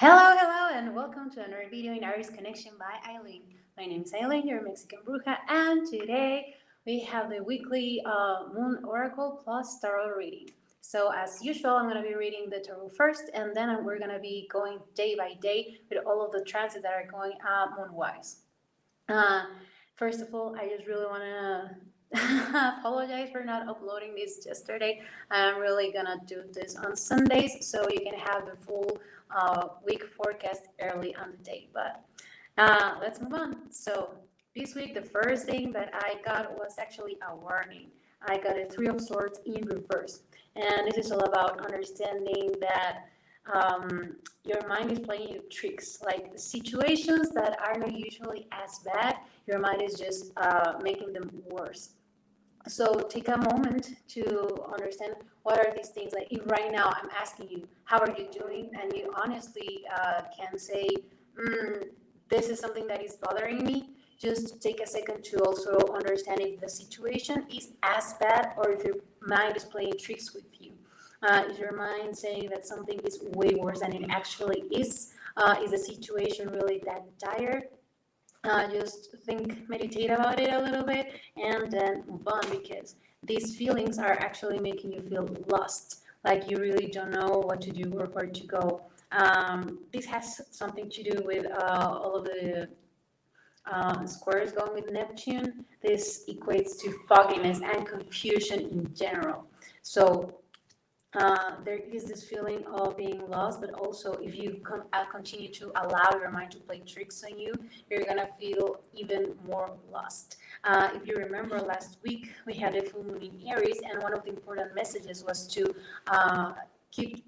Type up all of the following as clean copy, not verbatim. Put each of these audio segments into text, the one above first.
Hello, and welcome to another video in Aries Connection by Aileen. My name is Aileen, your Mexican Bruja, and today we have the weekly Moon Oracle plus Tarot reading. So, as usual, I'm going to be reading the Tarot first, and then we're going to be going day by day with all of the transits that are going moon-wise. First of all, I just really want to apologize for not uploading this yesterday. I'm really gonna do this on Sundays so you can have the full week forecast early on the day. But let's move on. So this week, the first thing that I got was actually a warning. I got a Three of Swords in reverse, and this is all about understanding that your mind is playing you tricks, like the situations that are not usually as bad. Your mind is just making them worse. So take a moment to understand what are these things. Like if right now I'm asking you, how are you doing? And you honestly can say, this is something that is bothering me. Just take a second to also understand if the situation is as bad or if your mind is playing tricks with you. Is your mind saying that something is way worse than it actually is? Is the situation really that dire? Just meditate about it a little bit, and then move on, because these feelings are actually making you feel lost, like you really don't know what to do or where to go. This has something to do with all of the squares going with Neptune. This equates to fogginess and confusion in general. So there is this feeling of being lost, but also if you continue to allow your mind to play tricks on you, you're gonna feel even more lost. If you remember last week, we had a full moon in Aries, and one of the important messages was to keep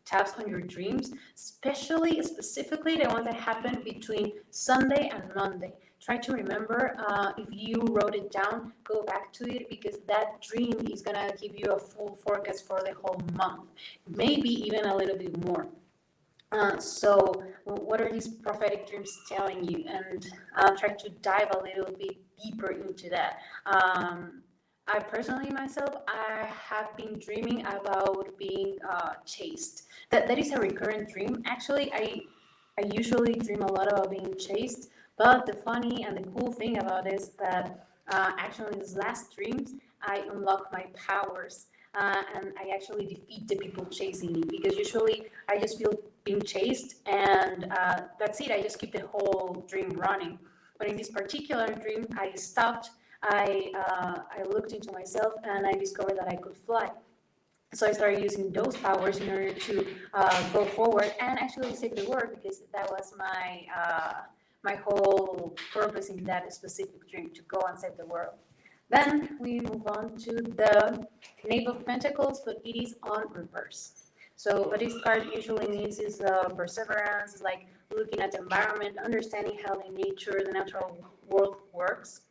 tabs on your dreams, specifically the ones that happened between Sunday and Monday. Try to remember, if you wrote it down, go back to it, because that dream is going to give you a full forecast for the whole month, maybe even a little bit more. So what are these prophetic dreams telling you? And try to dive a little bit deeper into that. I personally myself, I have been dreaming about being chased. That is a recurrent dream. Actually, I usually dream a lot about being chased. But the funny and the cool thing about it is that actually in these last dreams, I unlock my powers, and I actually defeat the people chasing me, because usually I just feel being chased, and that's it. I just keep the whole dream running. But in this particular dream, I stopped. I looked into myself, and I discovered that I could fly. So I started using those powers in order to go forward and actually save the world, because that was my whole purpose in that specific dream, to go and save the world. Then we move on to the Knave of Pentacles, but it is on reverse. So what this card usually means is perseverance, like looking at the environment, understanding how the natural world works.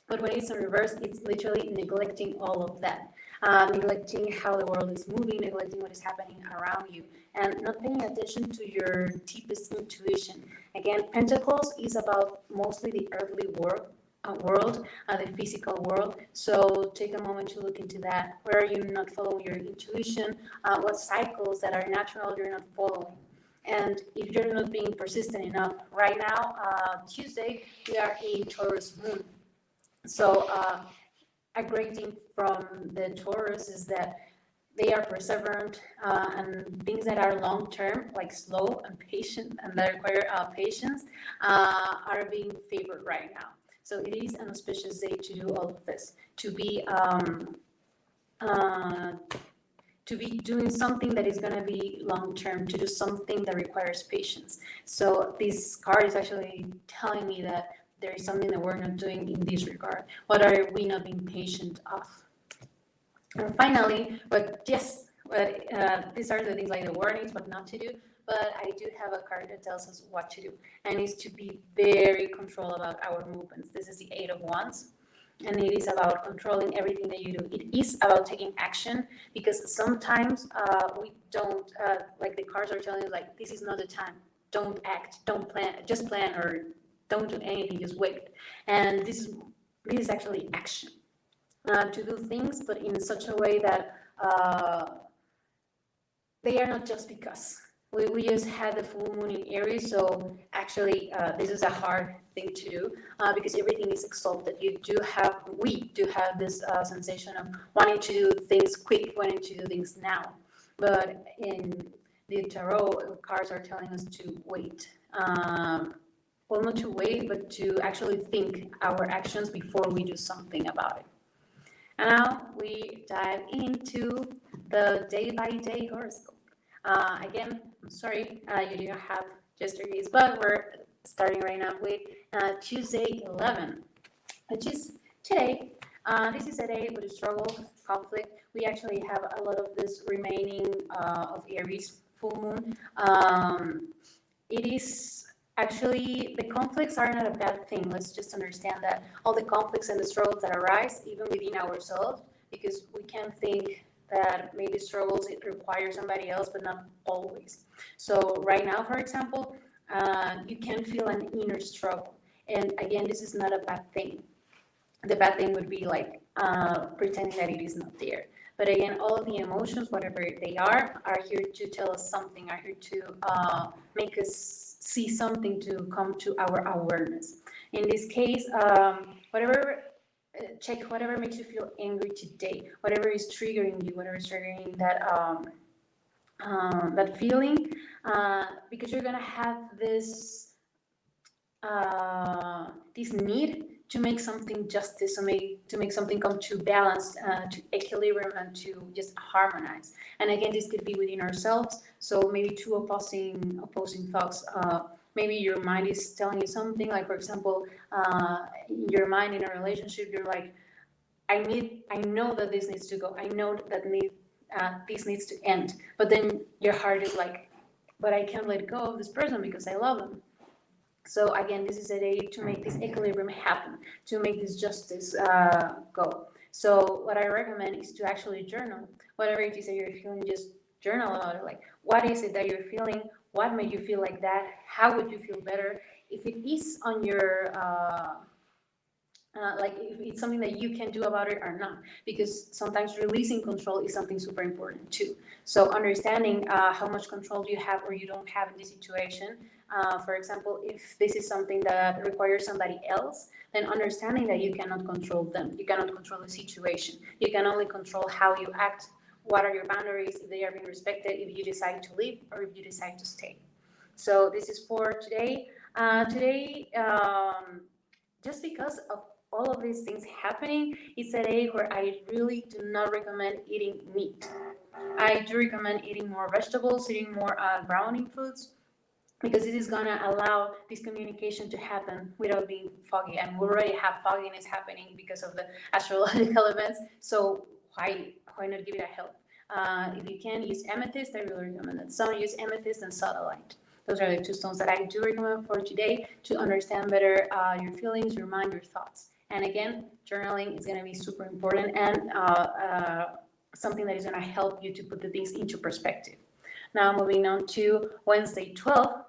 But when it's in reverse, it's literally neglecting all of that. Neglecting how the world is moving, neglecting what is happening around you, and not paying attention to your deepest intuition. Again, Pentacles is about mostly the earthly world, the physical world. So take a moment to look into that. Where are you not following your intuition? What cycles that are natural you're not following? And if you're not being persistent enough, right now, Tuesday, we are in Taurus moon. So a great thing from the Taurus is that they are perseverant, and things that are long-term, like slow and patient, and that require patience, are being favored right now. So it is an auspicious day to do all of this, to be doing something that is going to be long-term, to do something that requires patience. So this card is actually telling me that there is something that we're not doing in this regard. What are we not being patient of? And finally, these are the things like the warnings, what not to do. But I do have a card that tells us what to do, and it's to be very control about our movements. This is the Eight of Wands, and it is about controlling everything that you do. It is about taking action, because sometimes we don't, like the cards are telling you, like, this is not the time. Don't act, don't plan, just plan, or don't do anything, just wait. And this is actually action. To do things, but in such a way that they are not just because. we just had the full moon in Aries, so actually this is a hard thing to do because everything is exalted. We do have this sensation of wanting to do things quick, wanting to do things now. But in the tarot, cards are telling us to wait. Well, not to wait, but to actually think our actions before we do something about it. And now we dive into the day-by-day horoscope. Again, I'm sorry you didn't have yesterday's, but we're starting right now with Tuesday 11, which is today. This is a day with a struggle, conflict. We actually have a lot of this remaining of Aries full moon. It is actually, the conflicts are not a bad thing. Let's just understand that all the conflicts and the struggles that arise, even within ourselves, because we can think that maybe struggles it requires somebody else, but not always. So right now, for example, you can feel an inner struggle. And again, this is not a bad thing. The bad thing would be like pretending that it is not there. But again, all of the emotions, whatever they are here to tell us something, are here to make us see something, to come to our awareness. In this case, check whatever makes you feel angry today, whatever is triggering you, whatever is triggering that feeling, because you're gonna have this need to make something justice, to make something come to balance, to equilibrium, and to just harmonize. And again, this could be within ourselves. So maybe two opposing thoughts. Maybe your mind is telling you something, like for example, your mind in a relationship, you're like, I know that this needs to go. I know that this needs to end. But then your heart is like, but I can't let go of this person because I love them. So again, this is a day to make this equilibrium happen, to make this justice go. So what I recommend is to actually journal. Whatever it is that you're feeling, just journal about it. Like, what is it that you're feeling? What made you feel like that? How would you feel better? If it is on your, if it's something that you can do about it or not. Because sometimes releasing control is something super important too. So understanding how much control you have or you don't have in this situation. For example, if this is something that requires somebody else, then understanding that you cannot control them. You cannot control the situation. You can only control how you act. What are your boundaries, if they are being respected, if you decide to leave or if you decide to stay. So this is for today. Just because of all of these things happening, it's a day where I really do not recommend eating meat. I do recommend eating more vegetables, eating more grounding foods, because this is going to allow this communication to happen without being foggy. And we already have fogginess happening because of the astrological events. So why not give it a help? If you can use amethyst, I really recommend that. Some use amethyst and sodalite. Those are the two stones that I do recommend for today to understand better your feelings, your mind, your thoughts. And again, journaling is going to be super important and something that is going to help you to put the things into perspective. Now moving on to Wednesday 12.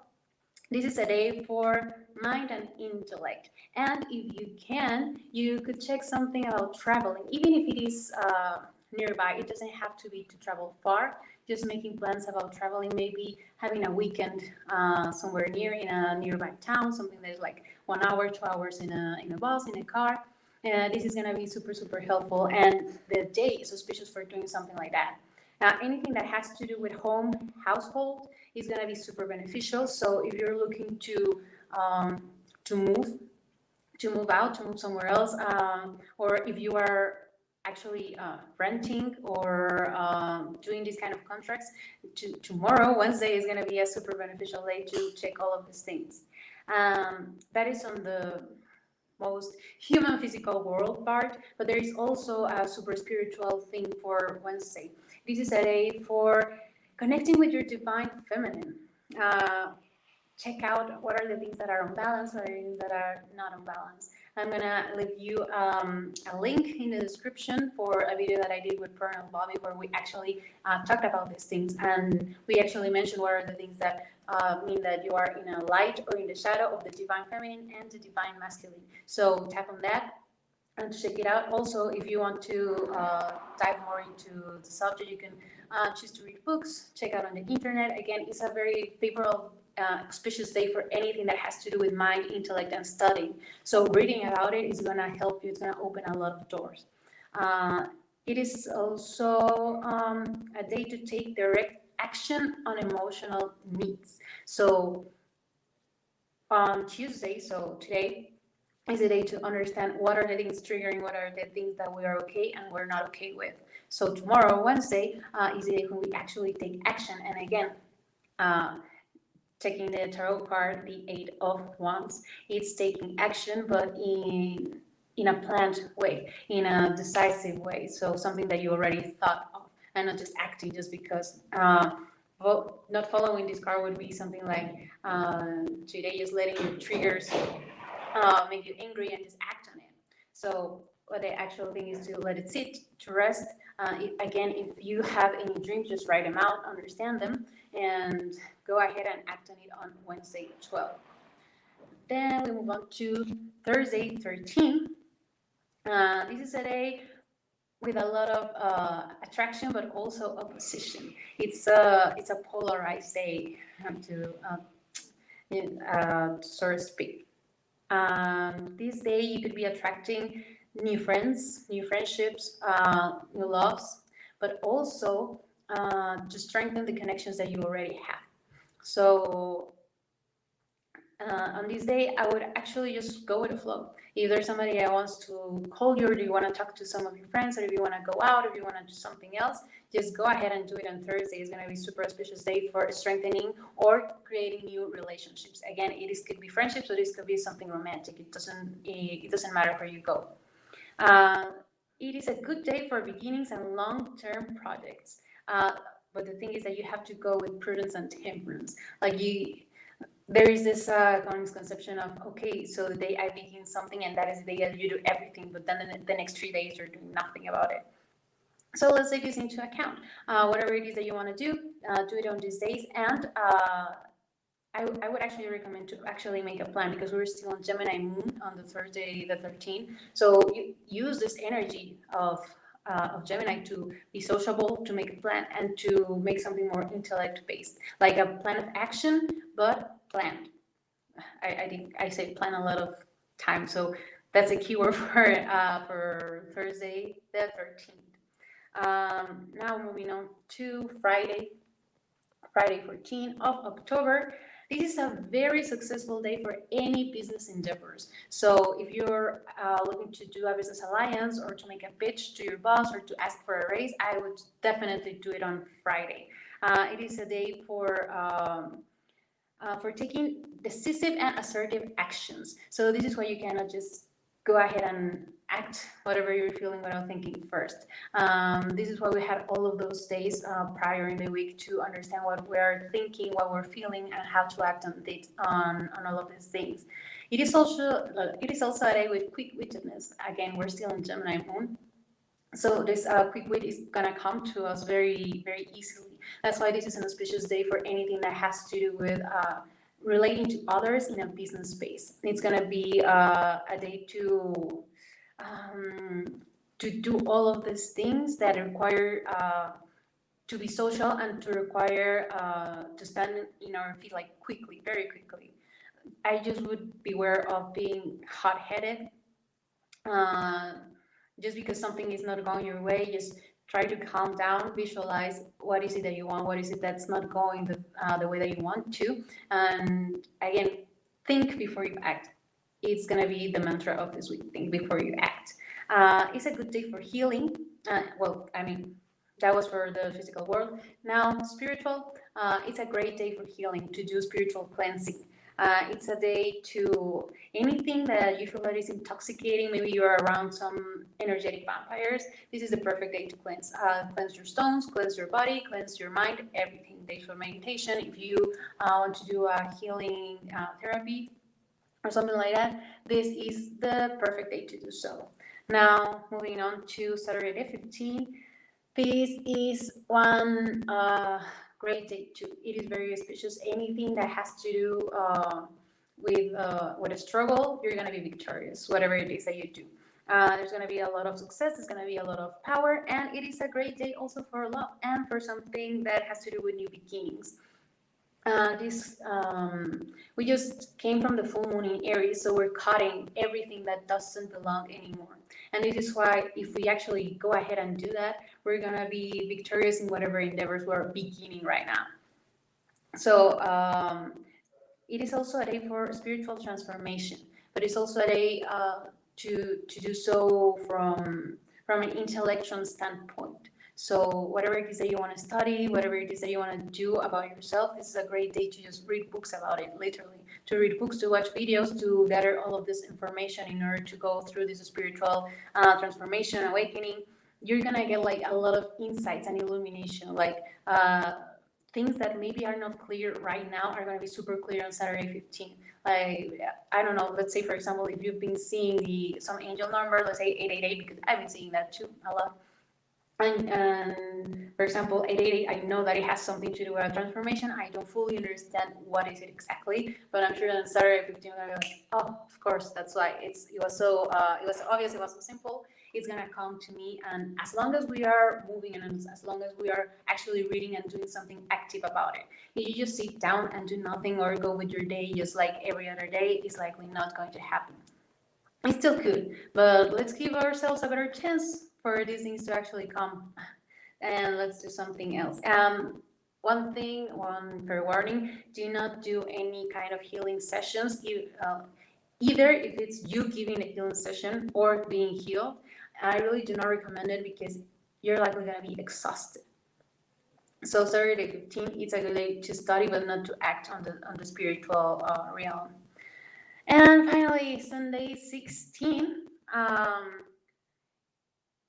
This is a day for mind and intellect. And if you can, you could check something about traveling, even if it is nearby. It doesn't have to be to travel far. Just making plans about traveling, maybe having a weekend somewhere near in a nearby town, something that is like 1 hour, 2 hours in a bus, in a car. This is going to be super, super helpful. And the day is auspicious for doing something like that. Anything that has to do with household is going to be super beneficial. So if you're looking to move out, to move somewhere else, or if you are actually renting or doing these kind of contracts, tomorrow, Wednesday, is going to be a super beneficial day to check all of these things. That is on the most human physical world part, but there is also a super spiritual thing for Wednesday. This is a day for connecting with your divine feminine. Check out what are the things that are on balance, what are the things that are not on balance. I'm gonna leave you a link in the description for a video that I did with Pearl and Bobby where we actually talked about these things, and we actually mentioned what are the things that mean that you are in a light or in the shadow of the divine feminine and the divine masculine. So tap on that and check it out. Also, if you want to dive more into the subject, you can choose to read books, check out on the internet. Again, it's a very favorable, auspicious day for anything that has to do with mind, intellect, and studying. So reading about it is going to help you. It's going to open a lot of doors. It is also a day to take direct action on emotional needs. So on Tuesday, so today, is a day to understand what are the things triggering, what are the things that we are okay and we're not okay with. So tomorrow, Wednesday, is a day when we actually take action. And again, taking the tarot card, the Eight of Wands, it's taking action, but in a planned way, in a decisive way. So something that you already thought of, and not just acting just because. Well, not following this card would be something like today, just letting your triggers make you angry and just act on it. So what the actual thing is to let it sit, to rest. Again, if you have any dreams, just write them out, understand them, and go ahead and act on it on Wednesday 12. Then we move on to Thursday 13. This is a day with a lot of attraction, but also opposition. It's a polarized day, to so to speak. This day you could be attracting new friends, new friendships, new loves, but also to strengthen the connections that you already have. So on this day, I would actually just go with the flow. If there's somebody that wants to call you, or do you want to talk to some of your friends, or if you want to go out, or if you want to do something else, just go ahead and do it on Thursday. It's going to be a super auspicious day for strengthening or creating new relationships. Again, could be friendships, or this could be something romantic. It doesn't matter where you go. It is a good day for beginnings and long-term projects. But the thing is that you have to go with prudence and temperance. There is this common misconception of, okay, so the day I begin something and that is the day that you do everything, but then the next 3 days you're doing nothing about it. So let's take this into account. Whatever it is that you want to do it on these days. And I would actually recommend to actually make a plan, because we're still on Gemini moon on the Thursday the 13th. So you use this energy of Gemini to be sociable, to make a plan, and to make something more intellect-based, like a plan of action, but planned. I think I say plan a lot of times, so that's a keyword for Thursday the 13th. Now moving on to Friday 14th of October. This is a very successful day for any business endeavors. So if you're looking to do a business alliance, or to make a pitch to your boss, or to ask for a raise, I would definitely do it on Friday. It is a day for taking decisive and assertive actions. So this is why you cannot just go ahead and act whatever you're feeling without thinking first. This is why we had all of those days prior in the week to understand what we're thinking, what we're feeling, and how to act on all of these things. It is also a day with quick-wittedness. Again, we're still in Gemini moon, so this quick wit is gonna come to us very, very easily. That's why this is an auspicious day for anything that has to do with relating to others in a business space. It's gonna be a day to do all of these things that require to be social, and to require to stand in our feet, like quickly, very quickly. I just would beware of being hot-headed. Just because something is not going your way, just try to calm down, visualize what is it that you want, what is it that's not going the way that you want to. And again, think before you act. It's going to be the mantra of this week, think before you act. It's a good day for healing. That was for the physical world. Now, spiritual, it's a great day for healing, to do spiritual cleansing. It's a day to anything that you feel that is intoxicating. Maybe you're around some energetic vampires. This is the perfect day to cleanse. Cleanse your stones, cleanse your body, cleanse your mind, everything. Day for meditation. If you want to do a healing therapy or something like that, this is the perfect day to do so. Now, moving on to Saturday the 15th. This is one great day too. It is very auspicious. Anything that has to do with a struggle, you're gonna be victorious, whatever it is that you do. There's going to be a lot of success, there's going to be a lot of power, and it is a great day also for love and for something that has to do with new beginnings. We just came from the full moon in Aries, so we're cutting everything that doesn't belong anymore. And this is why if we actually go ahead and do that, we're going to be victorious in whatever endeavors we're beginning right now. So it is also a day for spiritual transformation, but it's also a day to do so from an intellectual standpoint. So whatever it is that you want to study, whatever it is that you want to do about yourself, this is a great day to just read books about it, literally. To read books, to watch videos, to gather all of this information in order to go through this spiritual transformation, awakening. You're going to get like a lot of insights and illumination, like things that maybe are not clear right now are going to be super clear on Saturday 15th. Like, I don't know, let's say, for example, if you've been seeing some angel number, let's say 888, because I've been seeing that too a lot. And for example, 888, I know that it has something to do with a transformation. I don't fully understand what is it exactly, but I'm sure that on Saturday 15th, I'm like, oh, of course, that's why. It was so obvious, it was so simple. It's gonna come to me, and as long as we are moving and as long as we are actually reading and doing something active about it, if you just sit down and do nothing or go with your day just like every other day, it's likely not going to happen. It still could, but let's give ourselves a better chance for these things to actually come, and let's do something else. One fair warning: do not do any kind of healing sessions. Either if it's you giving a healing session or being healed, I really do not recommend it because you're likely going to be exhausted. So Saturday 15th, it's a good day to study, but not to act on the spiritual realm. And finally, Sunday 16th,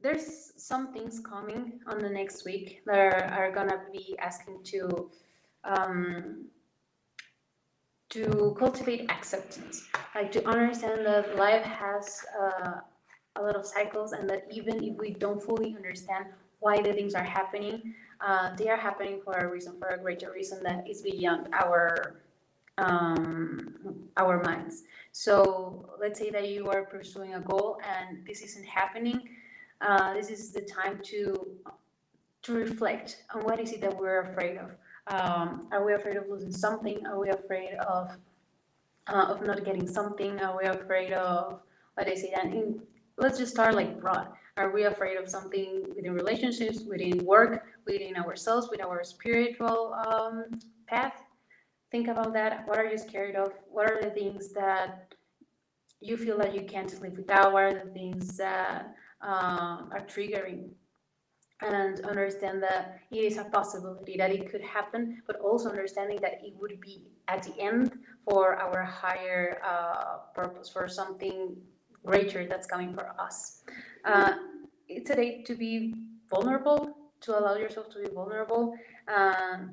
there's some things coming on the next week that are gonna be asking to cultivate acceptance, like to understand that life has a lot of cycles, and that even if we don't fully understand why the things are happening, they are happening for a reason, for a greater reason that is beyond our minds. So let's say that you are pursuing a goal and this isn't happening. This is the time to reflect on what is it that we're afraid of. Are we afraid of losing something? Are we afraid of not getting something? Are we afraid of what is it? And let's just start like broad. Are we afraid of something within relationships, within work, within ourselves, with our spiritual path? Think about that. What are you scared of? What are the things that you feel that you can't live without? What are the things that are triggering? And understand that it is a possibility that it could happen, but also understanding that it would be at the end for our higher purpose, for something greater that's coming for us. It's a day to be vulnerable, to allow yourself to be vulnerable,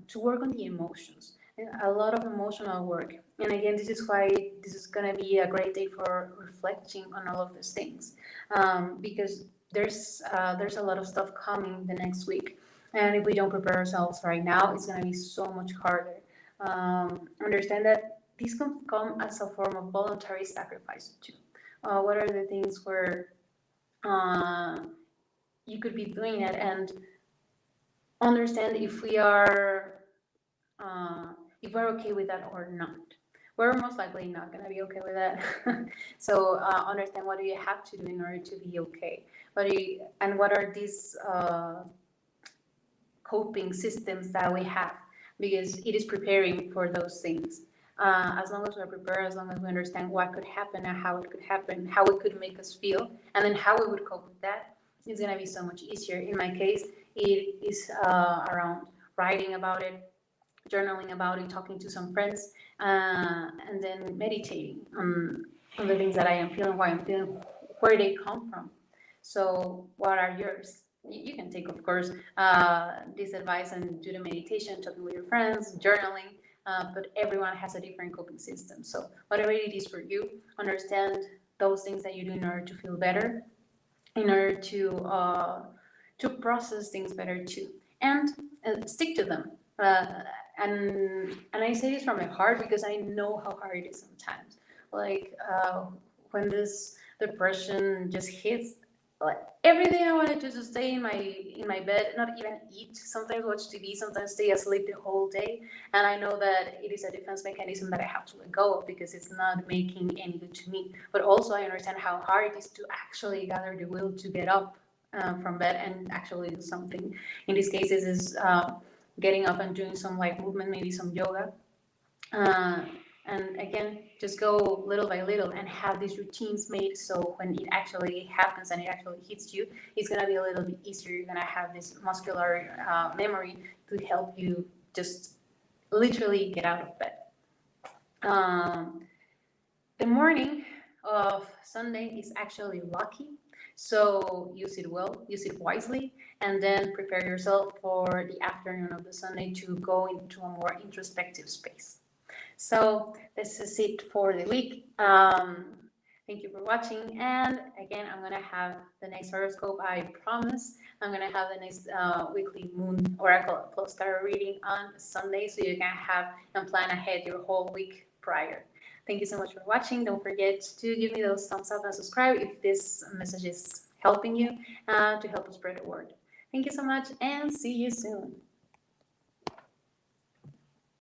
to work on the emotions. A lot of emotional work. And again, this is why this is going to be a great day for reflecting on all of these things, because there's a lot of stuff coming the next week, and if we don't prepare ourselves right now, it's going to be so much harder. Understand that this can come as a form of voluntary sacrifice too. What are the things where you could be doing it, and understand if we're okay with that or not. We're most likely not going to be okay with that. So understand what do you have to do in order to be okay. And what are these coping systems that we have, because it is preparing for those things. As long as we're prepared, as long as we understand what could happen and how it could happen, how it could make us feel, and then how we would cope with that, it's going to be so much easier. In my case, it is around writing about it, journaling about it, talking to some friends, and then meditating on the things that I am feeling, why I'm feeling, where they come from. So what are yours? You can take, of course, this advice and do the meditation, talking with your friends, journaling, but everyone has a different coping system. So whatever it is for you, understand those things that you do in order to feel better, in order to process things better too, and stick to them. And I say this from my heart because I know how hard it is sometimes. Like when this depression just hits. Like every day I wanted to just stay in my bed, not even eat, sometimes watch TV, sometimes stay asleep the whole day. And I know that it is a defense mechanism that I have to let go of because it's not making any good to me. But also I understand how hard it is to actually gather the will to get up from bed and actually do something. In these cases is getting up and doing some like movement, maybe some yoga. Uh, and again, just go little by little and have these routines made so when it actually happens and it actually hits you, it's going to be a little bit easier. You're going to have this muscular memory to help you just literally get out of bed. The morning of Sunday is actually lucky, so use it well, use it wisely, and then prepare yourself for the afternoon of the Sunday to go into a more introspective space. So this is it for the week. Thank you for watching. And again, I'm going to have the next horoscope, I promise. I'm going to have the next weekly moon oracle plus tarot reading on Sunday so you can have and plan ahead your whole week prior. Thank you so much for watching. Don't forget to give me those thumbs up and subscribe if this message is helping you to help us spread the word. Thank you so much and see you soon.